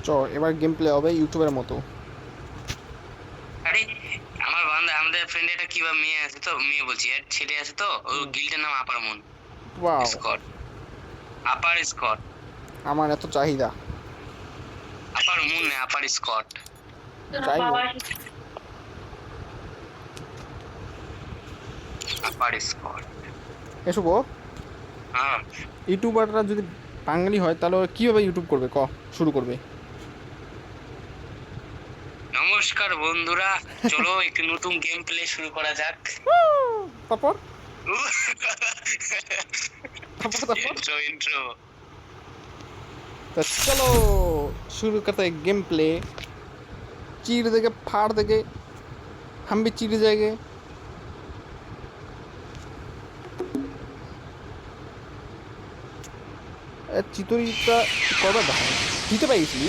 চ এবার game play হবে ইউটিউবের মতো। আরে আমার বান্ধব আমাদের ফ্রেন্ড এটা কিবা মেয়ে আছে তো, মেয়ে বলছি আর ছেলে আছে তো, ওর গিল্ডের নাম আপার মুন ওয়াও, স্কট। আপার স্কট, আমার এত চাহিদা। আপার মুন না আপার স্কট। যাই হোক, আপার স্কট। এসো গো। হ্যাঁ ইউটিউবাররা যদি বাঙালি হয় তাহলে ওরা কীভাবে ইউটিউব করবে, শুরু করবে? নমস্কার বন্ধুরা, চলো একটি নতুন গেম প্লে শুরু করা যাক। তারপর তারপর ইন্ট্রো ইন্ট্রো। तो चलो शुरू करते हैं गेम प्ले। चीर देंगे, फाड़ देंगे, हम भी चीर जाएंगे। চিতরিটা কবে দেখা দিতে পাইছি?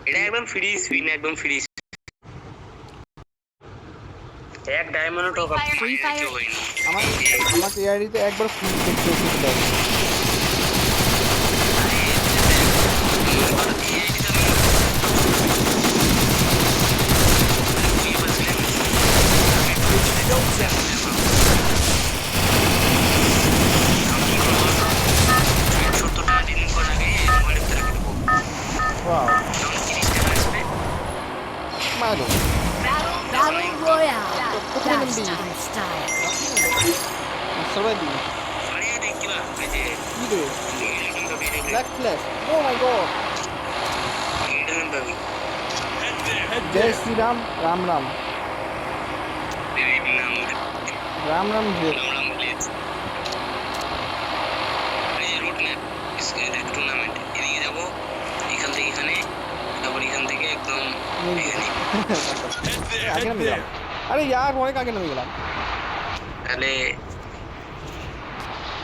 এটা একদম ফ্রি স্পিন, একদম ফ্রি। এক diamond top up free fire হয়নি আমার আমাকে এআইডিতে একবার ফ্রি দেখতে দেয়। Mario. Battle Royale. That's That's my style. Surviving. Either. Black Flash. Oh my god. जय श्री राम, राम राम, राम राम जय। টুর্নামেন্ট এদিকে যাবো, এখান থেকে এখানে, তারপর এখান থেকে একদম आगे ना मिला। अरे यार होने का आगे ना मिला। তাহলে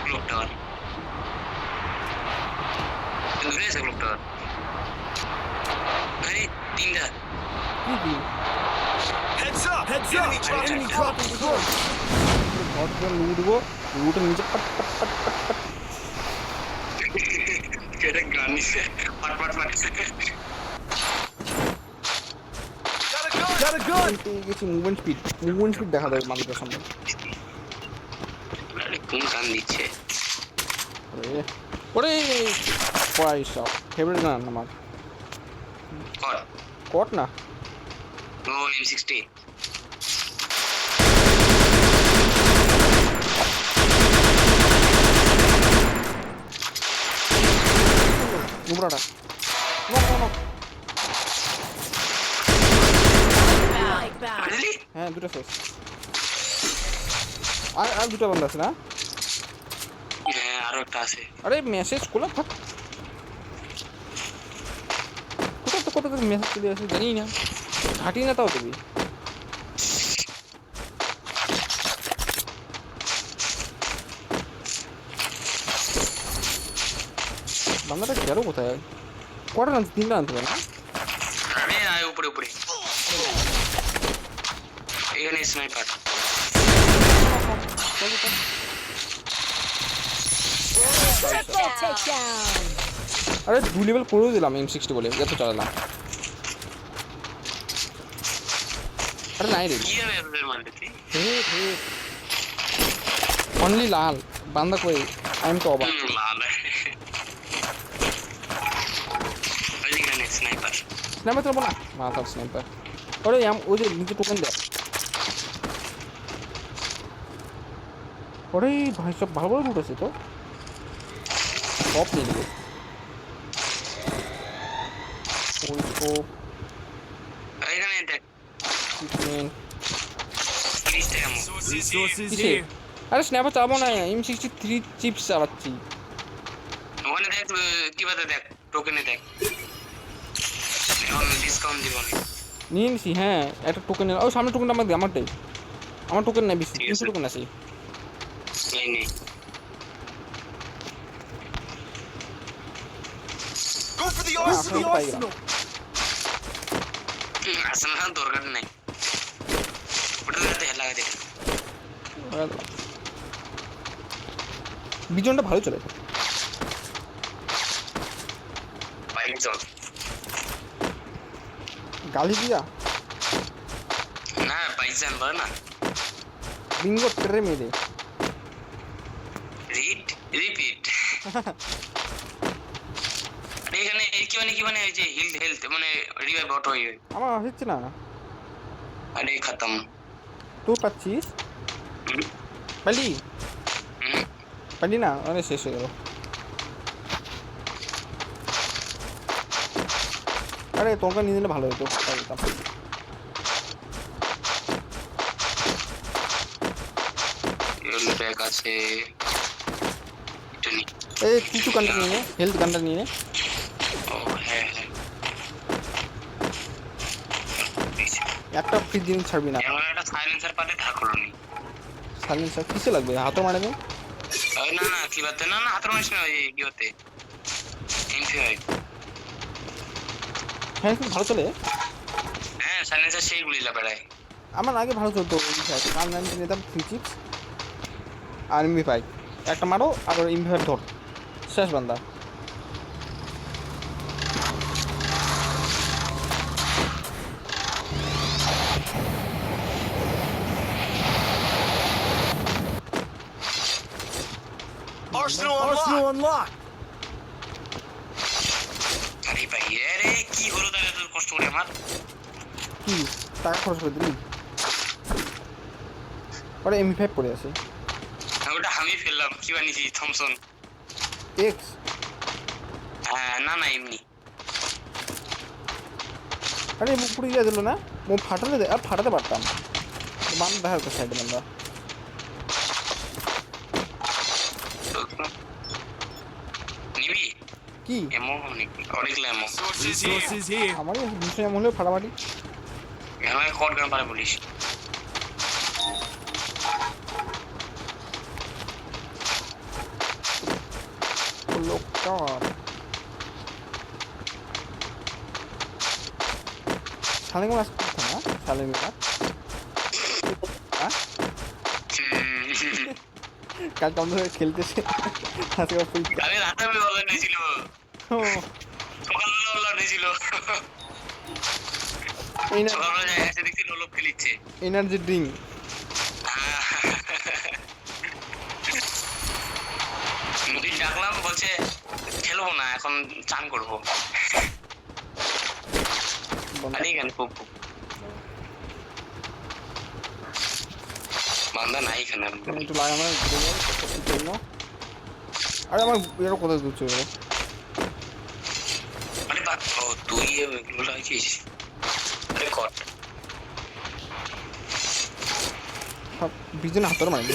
ক্লক টাওয়ার ঘুরে এসে ক্লক টাওয়ার। আরে তিনটা কি Heads up! Heads up! Enemy dropping short. बहुत जो लूटबो, लूट नीचे पट पट पट पट पट। এটা গান নিছে পাট পাট পাট। Got a gun! কিছু মুভমেন্ট স্পিড দেখা যায় মানুষের সামনে। আরে কোন গান দিচ্ছে? ওরে ওরে পয়সা ফেভারিট গান আমার। কর কট না ও M60 নুবরাটা। No no no. বুঝলি? হ্যাঁ দুটো শেষ। আর দুটো বন্ধ আছে না? হ্যাঁ আরো একটা আছে। আরে মেসেজ খোলা থাক। কোথা থেকে মেসেজ চলে আসে জানি না, ঘাটি না তাও তুমি। বাংলাটা গেল কোথায়? কটা আনতে? তিনটা আনতে হবে না? আরে আয় উপরে উপরে, এখানে স্নাইপার। Triple takedown. আরে 2 লেভেল করেও দিলাম M60 বলে, এত চালালাম। আরে নাই রে, কি হবে এদের মারতে? অনলি লাল বান্দা কই? আই এম তো অবাক। লাল এখানে স্নাইপার। স্নাইপার তো না, মাথার স্নাইপার। ওরে ওই যে নিচে টোকেন দেয়। ওরে ভাই সব ভালো ভালো লুট আছে তো, সব নিয়ে নেবে। ওই তো এখানে দেখ চিকেন 30 টাকা মো। Resources কিসে? here. আরে স্ন্যাপার চালাবো না, M63 চিপস চালাচ্ছি। ওখানে দেখ কিভাবে দেখ টোকেনে দেখ, এখন ডিসকাউন্ট দিব না। নিয়ে নিছি হ্যাঁ, একটা টোকেন। ও সামনে টোকেনটা আমাকে দে, আমারটাই। আমার টোকেন নাই বেশি, ঠিক আছে। 300 টোকেন আছে। নেই নেই Go for the Ah, arsenal! okay. Arsenal! আসলে না দরকার নাই, ওটা লাগাতে। বিজনটা ভালো চলে। গালি দিয়া না বাইজান বলে না বিঙ্গো তেরে মেরে রিপিট এখানে কি মানে এই যে হেলথ মানে রিভাইভ অটো হয়ে আমার হচ্ছে না আরে খতম তুই পাচ্ছিস পালি পালি না অনেক শেষ হয়ে গেল আরে তোমাকে নিয়ে নিলে ভালো হতো পারতাম এগুলো ব্যাগ আছে এটা নি এই কিছু গানটা নিয়ে নে হেলথ গানটা নিয়ে নে ও হ্যাঁ একটা ফ্রি জিনিস ছাড়বি না এমন একটা সাইলেন্সার পাতে ঢাকলো নি সাইলেন্সার কিসে লাগবে হাতও মারে নে ওই না কি বাতে না হাতের মাস না ওই কি হতে ইনফিনিট হ্যাঁ খুব ভালো চলে হ্যাঁ সাইলেন্সার সেইগুলি লাগায় আমার আগে ভালো চলতো কার নাম নিতাম থ্রি চিপস আর এমবি পাই একটা মারো আর ইনভার্ট ধর শেষ বান্দা Arsenal unlocked. আরে ভাই আরে কি হলো তাহলে তোর কষ্ট করে আমার কি টাকা খরচ করে দিলি ওরা এমবি ফাইভ পড়ে আছে ওটা আমি ফেললাম কি বানিয়েছি থমসন এক্স না এমনি আরে মুখ পুড়ে গিয়ে দিল না মুখ ফাটালে আর ফাটাতে পারতাম বান্দা দেখা হতো সাইডে বান্দা নিবি কি এমো অনেক এমো Resources here. আমারই দুশো এমন হলেও ফাটাফাটি আমাকে কট গান পারে বলিস লোকটা সালেম আসতে পারতো না সালেম কাল কেমন ধরে খেলতেছে আজকে পরীক্ষা আমি রাতে আমি বলা নিয়েছিল সকালবেলা বলা নিয়েছিল সকালবেলা এসে দেখছি লোক খেলিচ্ছে এনার্জি ড্রিঙ্ক নদী ডাকলাম বলছে খেলবো না এখন চান করবো আরে কেন খুব বান্দা নাই এখানে একটু লাগানো জন্য আরে আমার এরও কোথায় দূর চলে আরে বাদ তুই এগুলো লাগিয়েছিস আরে কট সব বিজনে হাতের মারবে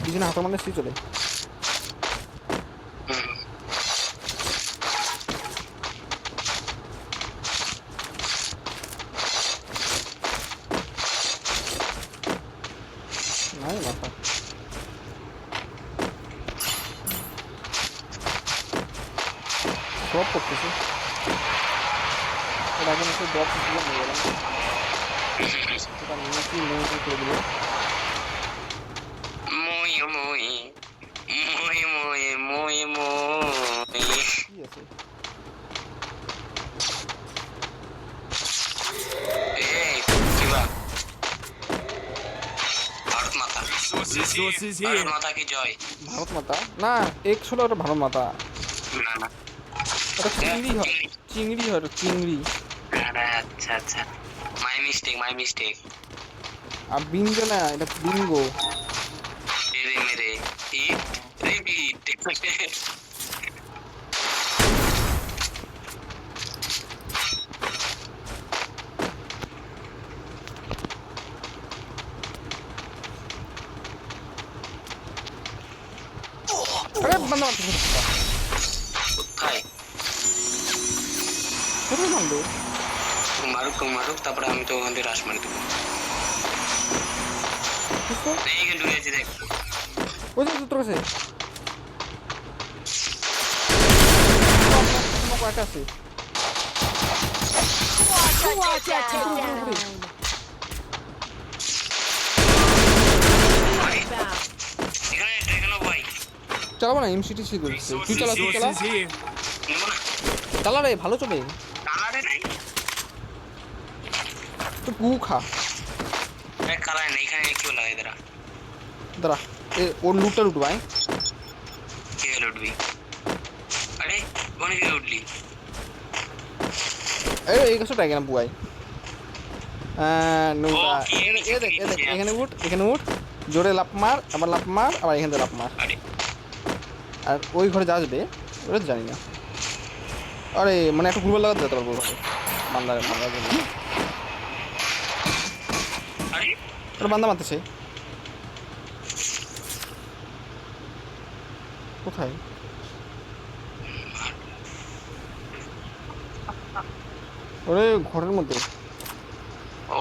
বিজনে হাতের মানে সে চলে নাই মাথা ড্রপ করতেছে ওর আগে নাকি ড্রপ করতে নিয়ে গেলাম এটা নিয়ে কি করে দিল মই মই মই মই মই মই কি আছে এই কিবা ভারত মাতা Resources ভারত here. মাতা কি জয় ভারত মাতা না এক ছিল ওটা ভারত মাতা না না ওটা চিংড়ি হয় চিংড়ি হয় ওটা চিংড়ি আরে আচ্ছা আচ্ছা মাই মিস্টেক আর বিঞ্জো না এটা বিঙ্গো মেরে মেরে হিট রিপিট আরে বান্দা মারতেছে কোথায় কোথায় মারলো মারুক তারপরে আমি তো ওখান থেকে রাশ মারি দেবো এইখানে ঢুকে আছি দেখ ওই যে তোর কাছে একটা আছে Quadra takedown. এখানে ভাই চালাবো না এমসিটি সি করছে তুই চালা Resources here. নেবো না চালা রে ভালো চলে কালারে নাই তো গু খা কালারে নাই এখানে কেউ লাগাই দাঁড়া দাঁড়া ওর লুটটা লুটু ভাই কে লুটবি আরে অনেক উঠলি এই গাছটা কেন বুয়াই নৌকা এখানে উঠ জোরে লাফ মার আবার এখান থেকে লাফ মার আর ওই ঘরে যা আসবে ওটা জানি না আরে মানে একটা ফুটবল লাগাতে যেতে পারবো বান্দা ওটা বান্দা মারতেছে কোথায় ওরে ঘরের মধ্যে ও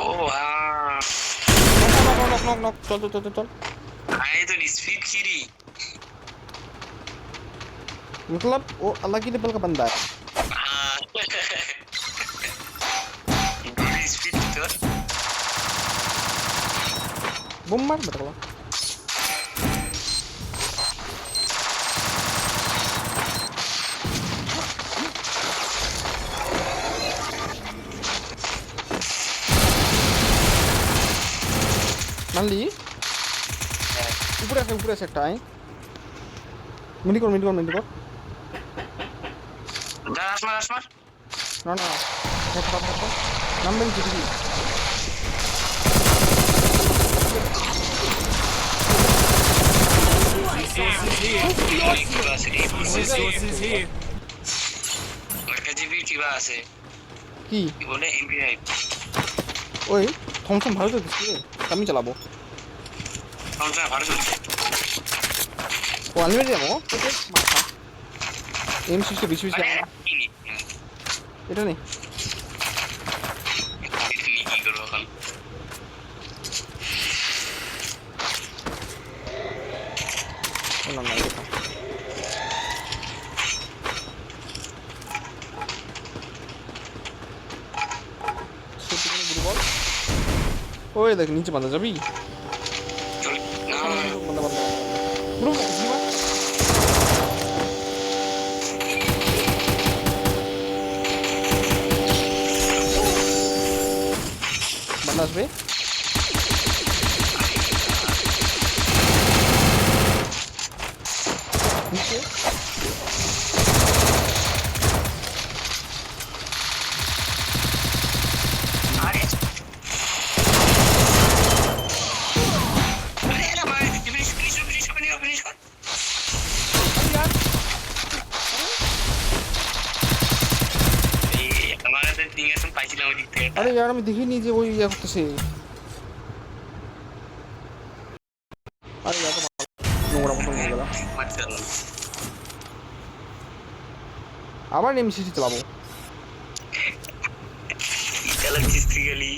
চল চল চল চল আরে তো স্পিড খিরি मतलब वो अल्लाह की लेवल का बंदा है स्पीड तो बम मार बेटा मानली ऊपर से একটা আই মিনি কর আসমার না নামবেন কি দিদি Resources here. আছে কি বলে এমপি5 ওই থমথম ভালো তো কিছু আমি চালাবো থমথম ভালো চলছে ও আনলিমিটেড যাবো মাথা M60 20 এটা নেই কি করবো এখন না এটা ওই দেখ নিচে বাঁধা যাবি বাঁধা আসবে নিচে अरे यार मैं देखी नहीं वो ये করতেছে আরে यार নোংরা মতো হয়ে গেল আবার M60 চালাবো চালাচ্ছিস তুই গেলি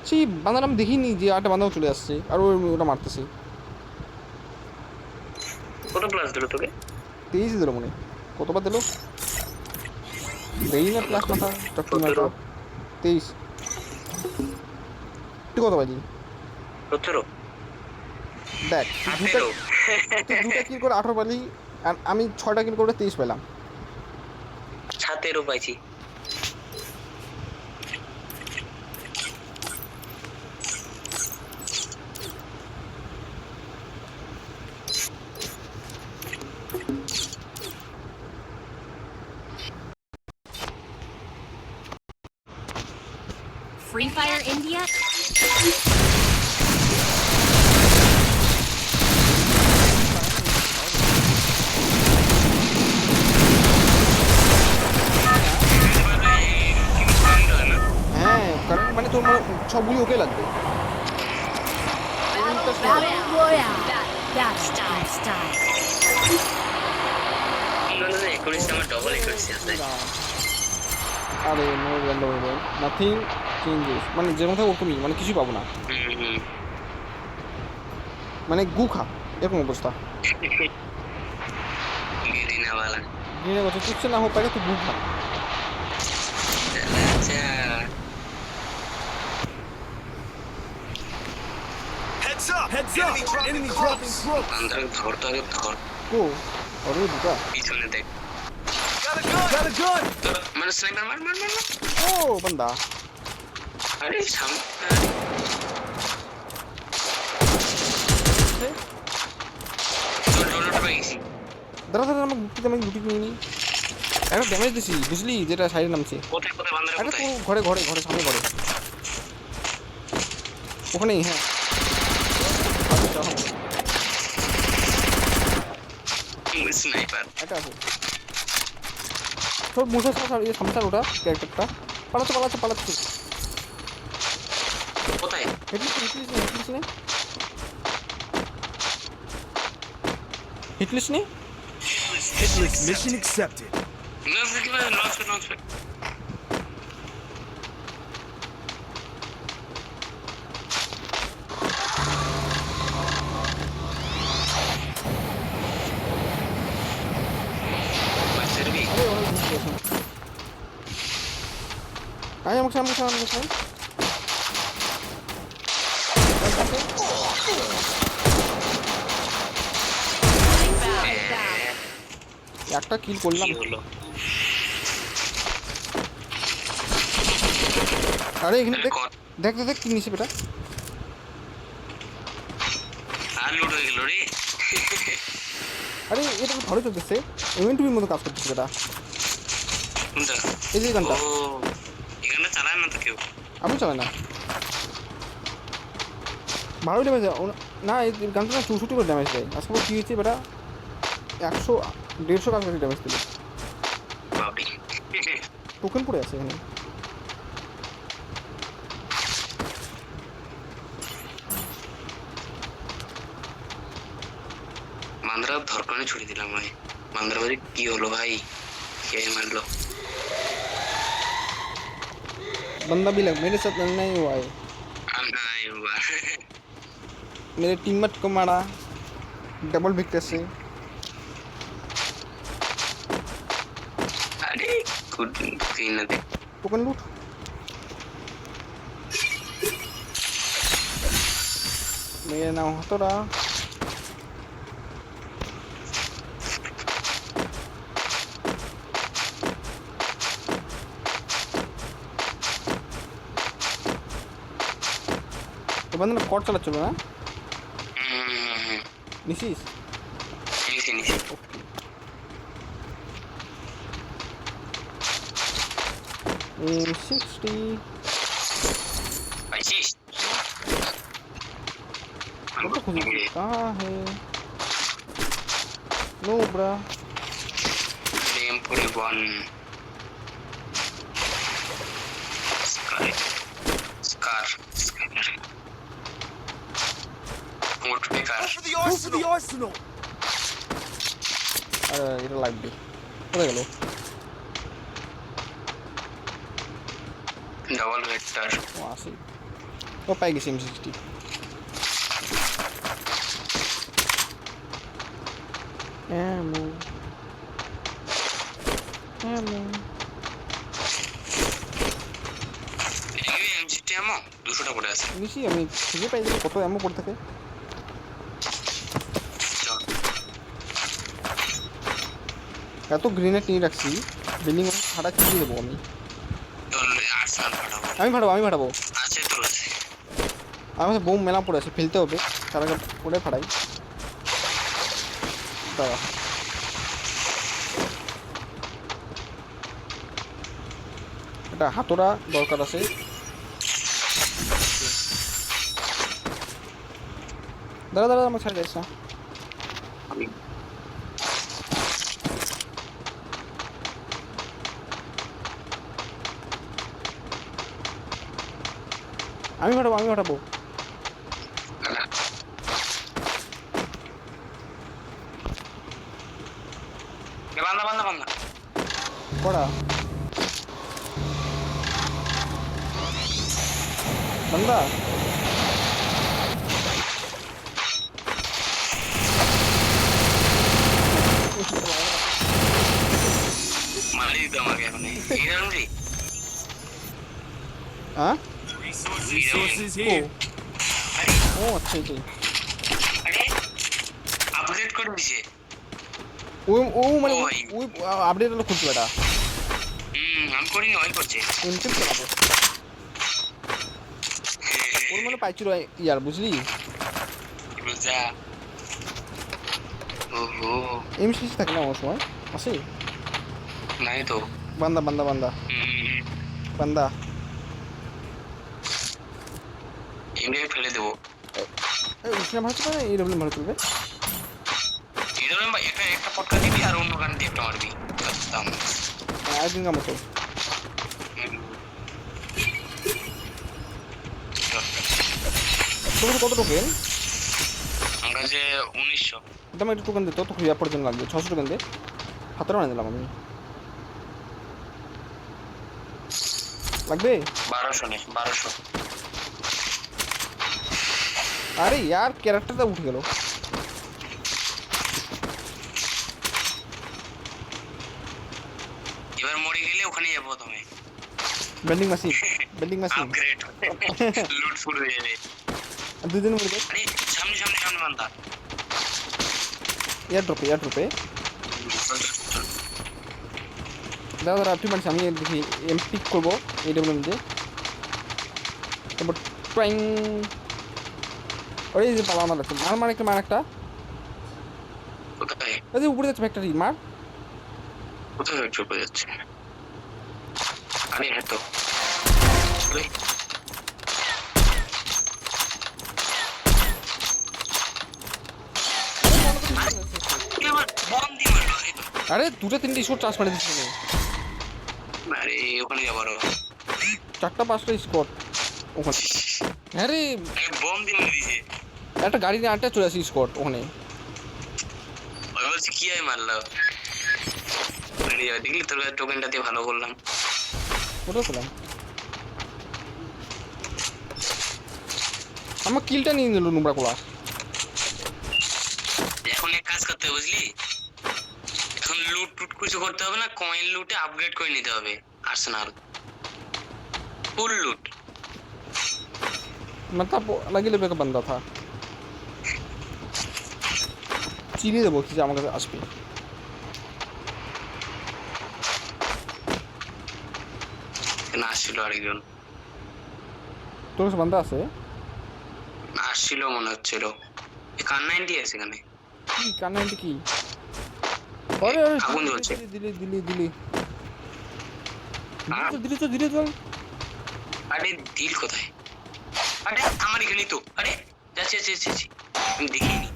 সেই বান্দার আমি দেখিনি যে আটটা বান্দাও চলে আসছে আর ওটা মারতেছে কত প্লাস দিল তোকে 23 দিল মনে কতবার দিল দেই না প্লাস মাথা চক্কর মারো 23 তুই কত বাজি 17 দেখ দুটা কিল করে 18 পালি আর আমি 6টা কিল করে 23 পেলাম 17 পাইছি Free Fire India? হ্যাঁ কারণ মানে তোর সবগুলি ওকে লাগবে Battle Royale. That's my style. আরে নো র্যান্ডম হবে নাথিং চেঞ্জেস মানে যেরকম থাকে ওরকমই মানে কিছুই পাবো না মানে গু খা এরকম অবস্থা গিনে কথা কিচ্ছু না হোক পারে তো গু খা Heads up! Enemy dropping ropes! ধর তো আগে ধর ও আরে দুটা পিছনে দেখ Gotta Got a gun! মানে স্নাইপার মার মার মার মার। ও বান্দা আরে সামনে ডোনাট পেয়ে গেছি। দাঁড়া দাঁড়া আমি গুটি নিয়ে নিই একটা ড্যামেজ দিছি বুঝলি যেটা সাইডে নামছে কোথায় কোথায় বান্দারা একটা কোথায়? তো ঘরে সামনে ঘরে ওখানেই হ্যাঁ স্নাইপার একটা আছে তোর মুখে সামসার ওটা ক্যারেক্টারটা পালাচ্ছে কোথায়? হিটলিস্ট নেই Mission accepted. লঞ্চ। আরে আমাকে সামনে একটা কিল করলাম কি হলো? আরে এখানে দেখ কি নিচে বেটা আর লুট হয়ে গেল রে। আরে এটা তো ভালো চলতেছে ইভেন্টুর মতো কাজ করতেছে বেটা কোনটা? এই যে গানটা ও এখানে চালায় না তো কেউ। আমি চালাই না ভালো ড্যামেজ না এই গানটা না 64 করে ড্যামেজ দেয় আজকে কি হয়েছে বেটা 100-150 কাছাকাছি ড্যামেজ দিল বাবরি টোকেন পড়ে আছে এখানে মান্দ্রা ধরপানে ছুড়ে দিলাম ভাই। মান্দ্রা বাড়ি কি হলো ভাই? কে মারলো? बंदा भी लग मेरे साथ नहीं हुआ है नहीं हुआ। मेरे टीममेट को मारा डबल विकेट से अरे कुछ सीन ना देख। टोकन लूट मेरा नाम तो रहा तो बंदा ना कॉट चला चलो ना निशीश नीचे M60 25 तो खुद कहाँ है नो ब्रा M41 Scar मोट पे car Go for the arsenal! अरे इधर लाइट भी उधर गलो डबल वेक्टर वहाँ से वो पाएगी M60 ammo M60 ammo 200 টা পড়ে আছে নিশি আমি খুঁজে পাই যে কত অ্যামো পড়ে থাকে এত গ্রেনেড নিয়ে রাখছি বিল্ডিং ফাটা চিনিয়ে দেবো আমি আমি ফাটাবো আছে তো আছে আমার বোম মেলা পড়ে আছে ফেলতে হবে তার আগে পড়ে ফাটাই দাঁড়া এটা হাতোড়া দরকার আছে দাঁড়া আমার ছাড় যাইস না আমি ফাটাবো বান্দা পড়া बंदा मारी दिता আমাকে এখন এই রাউন্ডে हाँ Resources ओ here. ओ अच्छा আরে আপগ্রেড করে দিয়েছে ও মানে ও ভাই। ওই আপডেট হলো খুলছে এটা আমি করিনি, ওই করছে। এমসিম চালাবো ওর মানে পাইছিল ইয়ার বুঝলি রোজা। ওহো, এমসি থাকে না আমার সময় আছে নাই তো। বান্দা বান্দা বান্দা হুম, বান্দা এমনি ফেলে দেবো। ওখানে ভালো চলবে এই ডব্লিউ ভালো চলবে এটা ভাই একটা একটা পটকা দিবি আর অন্য গান দিয়ে একটা মারবি। বুঝতাম। একদিন কাম তো তোর কত টোকেন আমার কাছে 1900। দাম একটু টোকেন দে তো ইয়া পর্যন্ত লাগবে 600 টোকেন দে হাতের বানিয়ে দিলাম আমি লাগবে 1200 নে, 1200। আরে यार ক্যারেক্টারটা উঠে গেল এবার মরে গেলে ওখানে যাবো তুমি। বেন্ডিং মেশিন আপগ্রেড লুট শুরু হয়ে যাবে। দুই দিন মরে আরে সামনে সামনে সামনে বান্দা। এয়ার ড্রপে দাদা দাদা আপনি মানে আমি দেখি এম পিক করবো এডব্লিউ দিয়ে তারপর ট্রাইং ওই যে পালা আমার আছে মার একটা কোথায় ওই যে উপরে যাচ্ছে ফ্যাক্টরি মার কোথায় চলে যাচ্ছে? আরে হ্যাঁ তো। আরে, এ আমার বম দিয়ে মারলো। এই তো। আরে দুটো তিনটে স্কোর চার্জ মারে দিচ্ছে আরে ওখানে যাবো আরো। 4টা 5টা স্কোর ওখানে আরে বম দিয়ে মেরে দিয়েছে। একটা গাড়ি নিয়ে 8টা চলে আসি স্কোর ওখানে ওই বলছি কি হয় মারলো। দেখলি তোর টোকেনটা দিয়ে ভালো করলাম। ওটা পেলাম আমার কিলটা নিয়ে নিল নোংরা কোলা এখন এক কাজ করতে হবে বুঝলি, এখন লুট টুট কিছু করতে হবে না, কয়েন লুটে আপগ্রেড করে নিতে হবে আর্সেনাল ফুল লুট। मतलब लगे लेवे का बंदा था চিনি দেবো কি যে আমার কাছে আসবে না আসছিল আরেকজন, তোর কাছে বান্দা আছে আসছিল মনে হচ্ছিল। কার 90 আছে এখানে। কি কানেন্ট কি আরে আরে আগুন জ্বলছে। দিলি হ্যাঁ? ধীরে চল আরে দিল কোথায়? আরে আমার এখানেই তো। আরে যাচ্ছি আমি দেখিনি।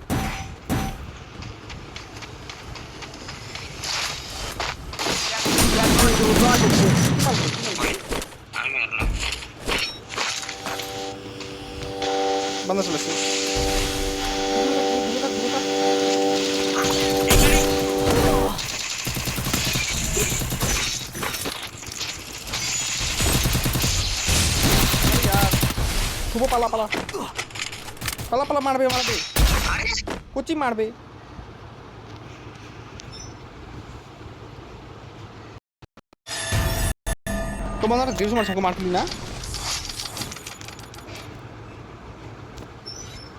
আমি মারলাম। বান্দা চলেছে শুভ পালা মারবে আরে কোচি মারবে তোমার দেড়শো মার সঙ্গে মারলি না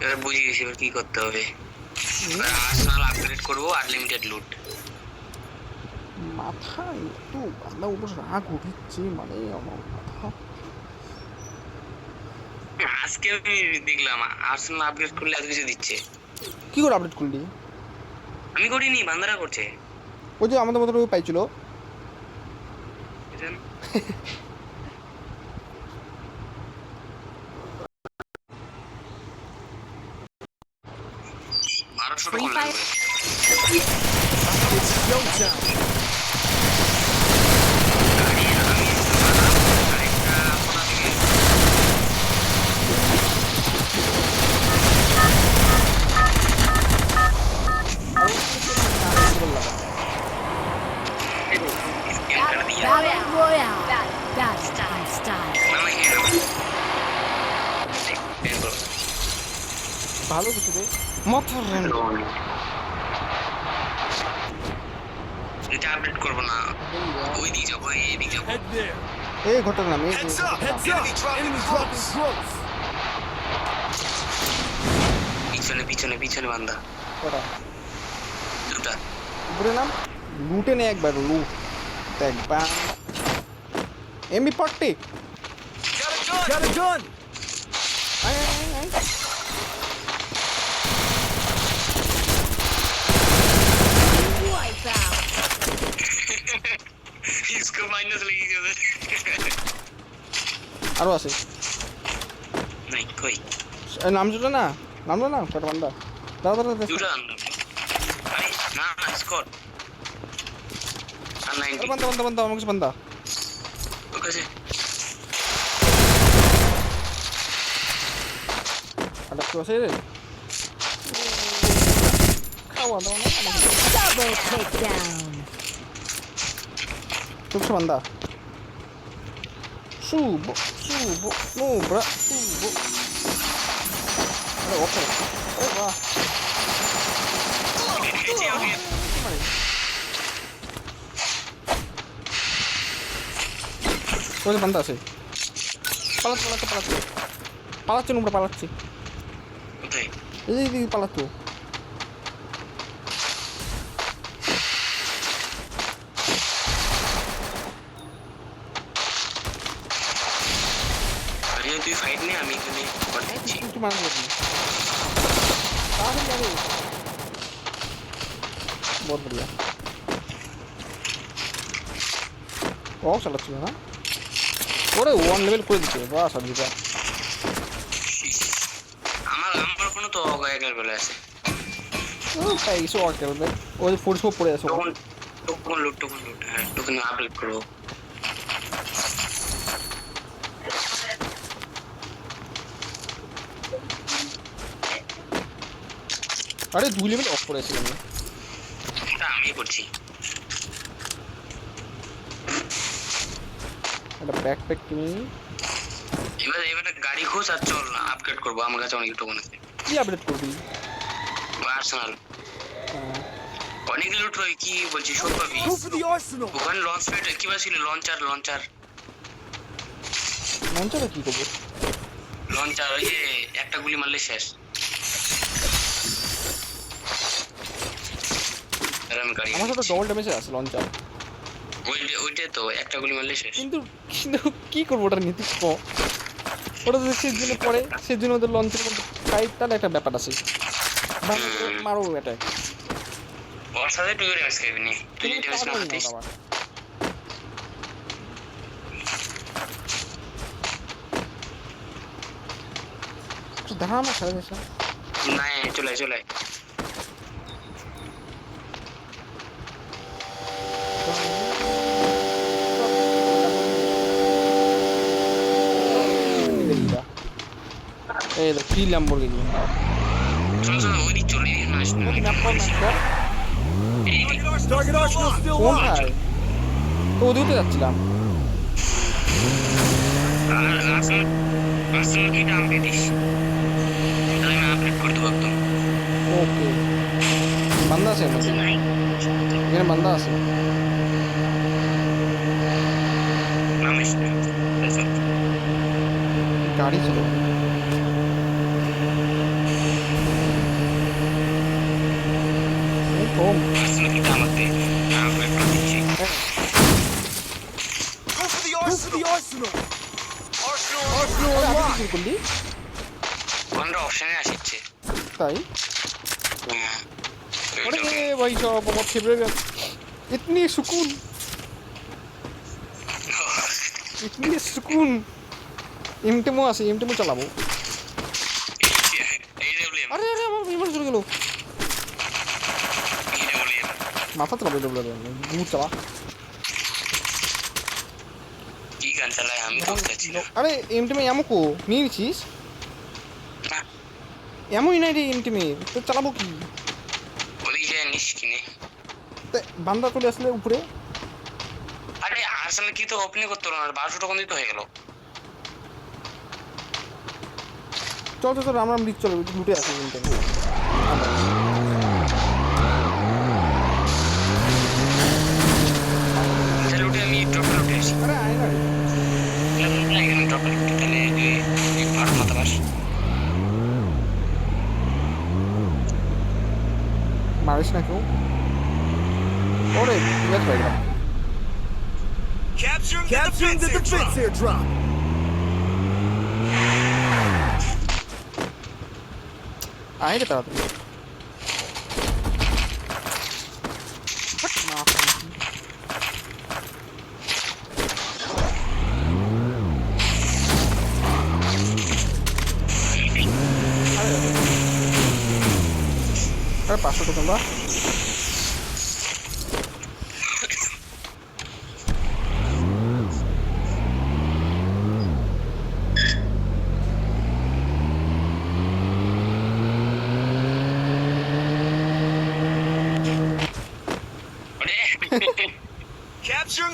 এবার বুঝে গেছি এবার কি করতে হবে। আর্সেনাল আপগ্রেড করবো আনলিমিটেড লুট। মাথায় একটু বান্দা উপর রাগ উঠেছে মানে আমার মাথা আজকে আমি দেখলাম আর্সেনাল আপগ্রেড করলে এত কিছু দিচ্ছে। কি করে আপডেট করলি আমি করিনি, বান্দারা করছে। ওই যে আমাদের মতো পাইছিল Free fire. It's showtime. Battle Royale. Battle style. ভালো কিছু রে মাথার র্যান্ডম এটা আপডেট করবো না, ওই দিক যাবো, এই দিক যাবো। Head there. এই ঘটনা নামে Heads up. Enemy dropping close. পিছনে বান্দা কটা দুটা। উপরে নাম, লুটে নে একবার, লুট একবার। MP40 Got a gun! আয় আয় আয় আয়। Wipe out. इसको माइनस लगी गया আরো আছে। नहीं कोई এই নামলো না, নামলো না কটা বান্দা। দাঁড়া দাঁড়া দাঁড়া। दूसरा अंदर अरे ना ना स्कोर আরে 90 বান্দা বান্দা বান্দা, আমার কাছে বান্দা। तो कैसे আরে তো আছে রে। খাওয়া দাওয়া না আমাকে। Double takedown. তোর কাছে বান্দা। সুবো সুবো নো ব্রা সুবো। আরে ওকে, আরে বাহ। তোর কাছে বান্দা আছে। পালাচ্ছে পালাচ্ছে পালাচ্ছে পালাচ্ছে, নোংরা পালাচ্ছে। কোথায় এই পালাচ্ছে। अरे তুই ফাইট নে আমি এখানে করে দিচ্ছি একটু মারা যাবে। তাহলে যাবে। বহুত বড়িয়া। ও চালাচ্ছিল না, ওরে 1 লেভেল করে দিচ্ছে। বাহ সাজিবা। আমার কোনো তো গায়কের বেলা আছে ও তাই সো আর করবে। ওই ফোর্স কো পড়ে আছে। টোকন লুট হ্যাঁ টোকন আপডেট করো আরে 2 লেভেল অফ করে আছে আমি। এটা আমি করছি একটা ব্যাকপ্যাক কিনি। এবার গাড়ি খোঁজ আর চল আপডেট করবো আমার কাছে অনেক টোকন আছে কি আপডেট করবি? আর্সেনাল অনেক লুট হয় কি বলছি সব পাবি Go for the arsenal! ওখানে লঞ্চ প্যাড কি ছিল লঞ্চার মঞ্চটা কি করবো? ওই যে একটা গুলি মারলে শেষ আর আমি গাড়ি আমার সাথে ডবল ড্যামেজ আছে লঞ্চার। ওইটা তো একটা গুলি মারলে শেষ কিন্তু কিন্তু কি করবো ওটা নিতে কো? ওটা যদি সেদিনে পরে সেদিন ওদের লঞ্চের মধ্যে খাই তাহলে একটা ব্যাপার আছে। মারো অ্যাটাক। ওর সাথে তুই ড্যামেজ খাবি নি তুই ড্যামেজ না দিস দেখা আমার সাথে দেখা। না চলে এই তো কি ল্যাম্বরগিনি। চল ওই চলে আসিস না Target arsenal still locked! কোথায়? তো ওদিকে যাচ্ছিলাম। আর্সেনাল কি দাম দিস তাহলে আমি আপডেট করতে পারতাম ওকে বান্দা আছে এখানে। এখানে বান্দা আছে। নামিস না গাড়ি ছিল। কম আর্সেনাল কি দাম আছে আপডেট করে দিচ্ছি Go for the arsenal! Arsenal unlocked! কি করলি? ওখানে অপশনে আসছে তাই अरे भाई साहब बहुत फेवरेट है। इतनी सुकून ইমটেমো আছে, ইমটেমো চালাবো। আরে আরে আমার বিমান চলে গেল। মাথা চালাবো ডবল গুড চালা। কি গান চালায় আমি বলতেছি না আরে ইমটেমে এমো কো নিয়ে নিছিস? না এমনই নাই রে ইমটেমে, তো চালাবো কি? বলি যে নিস কিনে বান্দা চলে আসলে উপরে। আরে আর্সেনাল কি তো ওপেনিং করতে পারলো না 1200 টাকা দিতে হয়ে গেল চল চল আমরা লিখ চলো লুটে আসি ইমটেমে। তাহলে উঠে আমি ড্রপ লুটে আসি আরে আয় না রে। এখানে ড্রপ লুটে তাহলে আর মাথা বাস মারিস না কেউ। ওরে ইয়ে পাই গেলাম। Capturing the defense airdrop. আয় রে তাড়াতাড়ি। না, আরে 500 টোকেন বা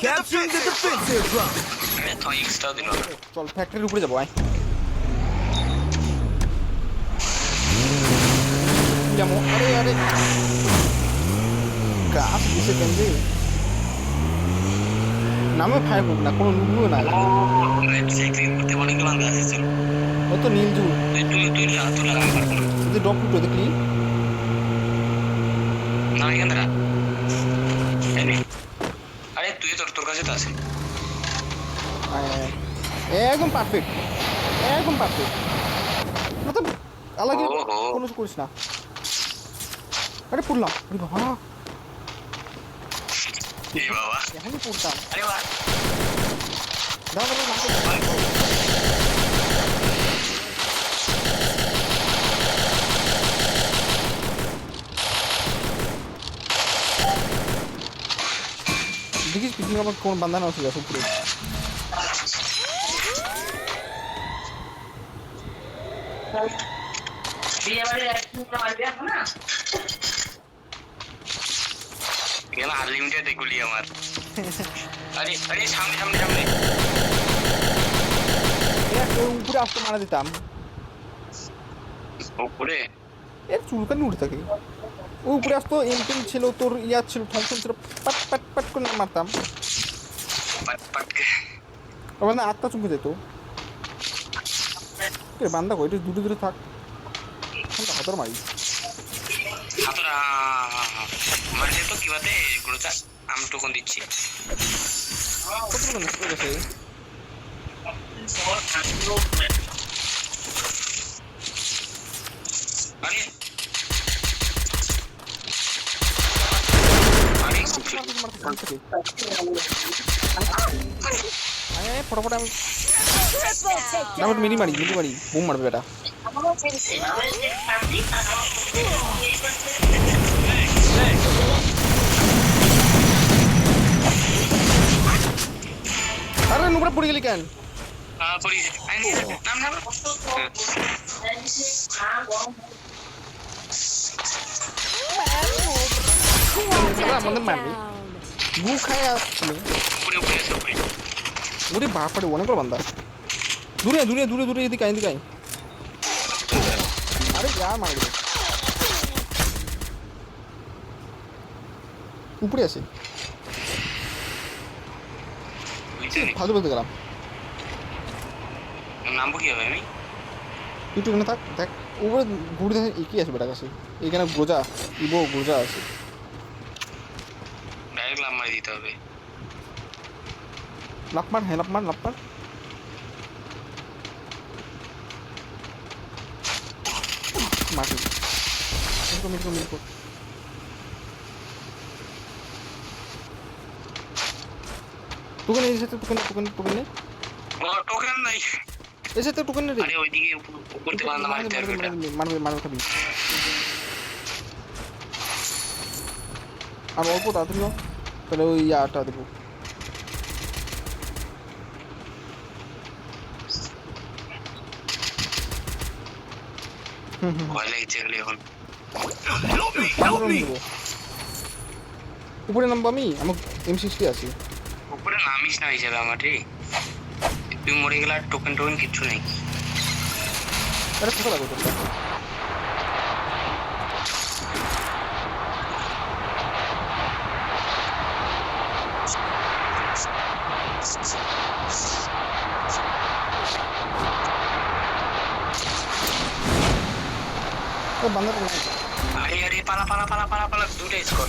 Capturing the defense airdrop. আরে তো এক্সট্রা দিল না। চল ফ্যাক্টরির উপরে যাবো আয়। যাবো আরে আরে গাছ দিছে কেন্দ্রে নামে ফায়ার করব না, কোনো লুকও না। ও রেড সাইক্লিং করতে অনেকগুলো গাছ ছিল। ও তো নীল জু তুই লাগা পারবো না। যদি ড্রপ টুটো দেখলি না এখান থেকে আরে তুই তোর কাছে তো আছে। একদম পারফেক্ট, একদম পারফেক্ট। মতলব আলাদা ওহো। কোনো করিস না। আরে পড়লাম, আরে বাবা এই বাবা এখনই পড়তাম। আরে বাবা দাও দাও দাও। দেখিস পিছনে আবার কোন বান্দানা আছে আসলে পুরো। এখানে আনলিমিটেড এগুলি আমার। আরে আরে সামনে সামনে সামনে উপরে আসতে মারা দিতাম। উপরে এর চুলকানি উঠে থাকে। ও উপরে আসতো, এমপিন ছিল, তোর ইয়া ছিল, থমসন ছিল, পাট পাট পাট করে মারতাম। পাট পাট আবার না আত্মা চুমকে যেত। বান্দা কই দূরে দূরে থাক, হাতর মারি। হাতরা মারলে তো কি বাতে এগুলোটা আমি টোকন দিচ্ছি। কতগুলো নষ্ট হয়ে গেছে। আরে আরে ফটোফট আমি ডাবল মিনি মারি বুম মারবে এটা। আরে নুবরা পড়ে গেলি কেন? পড়ি নাম নাম আমাদের মারবি গু খায় আসছিল। উপরে উপরে আছে উপরে। ওরে বাপরে অনেকগুলো বান্দা। দূরে দূরে দূরে দূরে এদিকে এদিকে আয়। আরে যা মারবে উপরে আছে। ফালতু বলতে গেলাম। নামবো কি হবে আমি? একটু এখানে থাক, দেখ উপরে ঘুরে দেখে একই আছে বেটার কাছে। এখানে গোজা ইবো গোজা আছে। ডাইরেক্ট লাভ মারি দিতে হবে। লাফ মার, হ্যাঁ লাফ মার লাফ মার। মাটি মিলকো টোকেন এই সাথে টোকেন টোকেন টোকেন নে। ও টোকেন নাই। এই সাথে টোকেন নে রে। আরে ওইদিকে উপর থেকে বান্দা মারতে হবে এটা। মারবে খাবি। আর অল্প তাড়াতাড়ি হোক, তাহলে ওই ইয়াটা দেবো। ভয় লাগছে এগুলি এখন। উপরে নামবো আমি, আমার M60 আছে। উপরে নামিস না হিসেবে আমার রে। তুই মরে গেলে আর টোকেন টোকেন কিচ্ছু নেই। আরে কোথা লাগো তোর? ও বান্দাটা আরে আরে পালা পালা পালা পালা পালা দুটো স্কোর।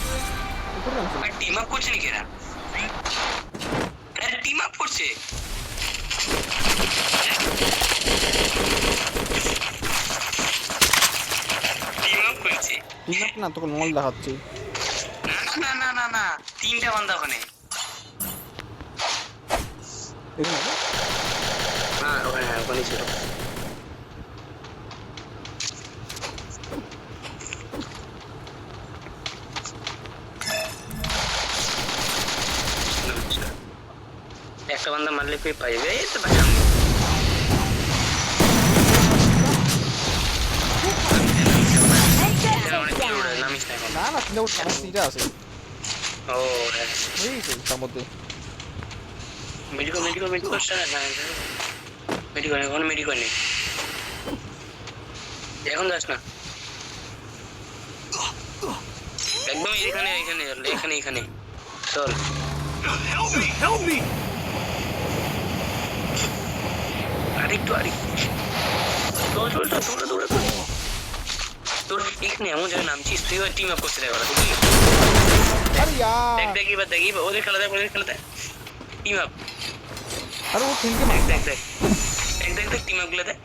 উপরে নামছে আর টিম আপ করছে নাকি এরা? আরে টিম আপ করছে। টিম আপ করছে। না তোকে মল দেখাচ্ছি না না না না না, তিনটা বান্দা ওখানে। এখানে হ্যাঁ ওখানে, হ্যাঁ ওখানে ছিল। একটা বান্দা মারলে পেয়ে পাইবে, এই তো ভাই আমি অনেক দূরে উড়ে নামিস না এখন। না না চিন্তা করছি আমার সিটা আছে ও হ্যাঁ, বুঝেছি তার মধ্যে মেডিকল মেডিকল মেডিকল মেডিকল এখন মেডিকল নেই, এখন যাস না একদম এখানে এখানে এখানে এখানে চল। Help me! Help me! আরেকটু চল চল চল, দৌড়ে দৌড়ে দৌড়ে। তোর এখানে এমন জায়গায় নামছিস, তুই টিম আপ করতে দেখ ওরা, দেখি আরে ইয়ার দেখ দেখ এবার ওদের খেলা দেখ, ওদের খেলা দেখ, টিম আপ আরে ও তিনকে দেখ মার দেখ দেখ দেখ দেখ দেখ টিম আপ গুলো দেখ।